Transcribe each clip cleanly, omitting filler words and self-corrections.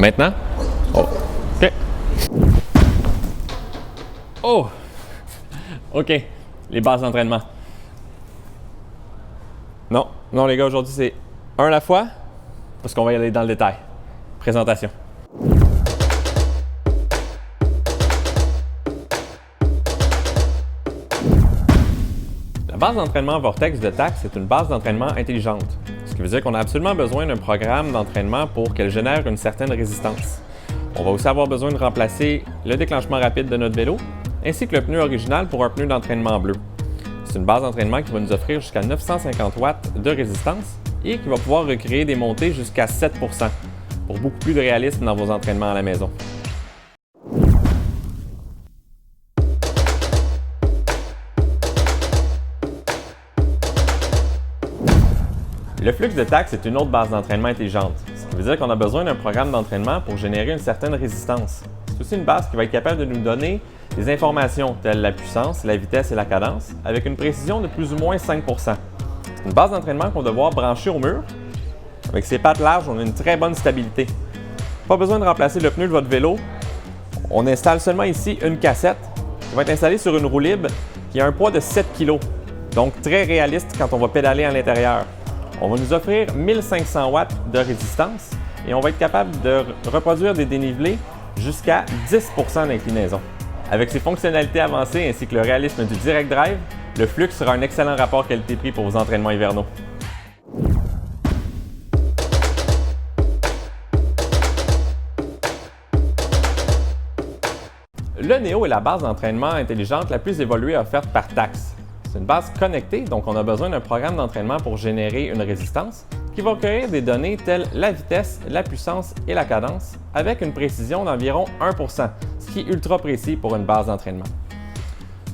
Maintenant? Oh. OK. Oh! OK. Les bases d'entraînement. Non, les gars, aujourd'hui, c'est un à la fois, parce qu'on va y aller dans le détail. Présentation. La base d'entraînement Vortex de TAC, c'est une base d'entraînement intelligente. Ce qui veut dire qu'on a absolument besoin d'un programme d'entraînement pour qu'elle génère une certaine résistance. On va aussi avoir besoin de remplacer le déclenchement rapide de notre vélo, ainsi que le pneu original pour un pneu d'entraînement bleu. C'est une base d'entraînement qui va nous offrir jusqu'à 950 watts de résistance et qui va pouvoir recréer des montées jusqu'à 7 pour beaucoup plus de réalisme dans vos entraînements à la maison. Le flux de TAC, c'est une autre base d'entraînement intelligente, ce qui veut dire qu'on a besoin d'un programme d'entraînement pour générer une certaine résistance. C'est aussi une base qui va être capable de nous donner des informations telles la puissance, la vitesse et la cadence avec une précision de plus ou moins 5 C'est une base d'entraînement qu'on va devoir brancher au mur. Avec ses pattes larges, on a une très bonne stabilité. Pas besoin de remplacer le pneu de votre vélo. On installe seulement ici une cassette qui va être installée sur une roue libre qui a un poids de 7 kg, donc très réaliste quand on va pédaler à l'intérieur. On va nous offrir 1500 watts de résistance et on va être capable de reproduire des dénivelés jusqu'à 10 d'inclinaison. Avec ses fonctionnalités avancées ainsi que le réalisme du Direct Drive, le Flux sera un excellent rapport qualité-prix pour vos entraînements hivernaux. Le Neo est la base d'entraînement intelligente la plus évoluée offerte par Tacx. C'est une base connectée, donc on a besoin d'un programme d'entraînement pour générer une résistance qui va recueillir des données telles la vitesse, la puissance et la cadence avec une précision d'environ 1 ce qui est ultra précis pour une base d'entraînement.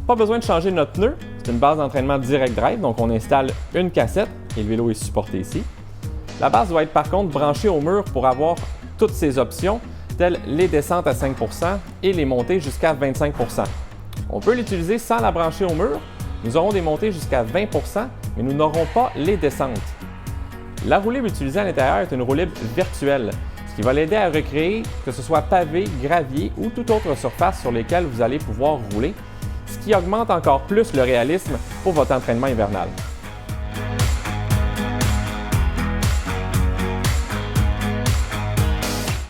Pas besoin de changer notre pneu, c'est une base d'entraînement Direct Drive, donc on installe une cassette et le vélo est supporté ici. La base doit être par contre branchée au mur pour avoir toutes ces options, telles les descentes à 5 et les montées jusqu'à 25 On peut l'utiliser sans la brancher au mur. Nous aurons des montées jusqu'à 20 mais nous n'aurons pas les descentes. La roue libre utilisée à l'intérieur est une roue libre virtuelle, ce qui va l'aider à recréer que ce soit pavé, gravier ou toute autre surface sur lesquelles vous allez pouvoir rouler, ce qui augmente encore plus le réalisme pour votre entraînement hivernal.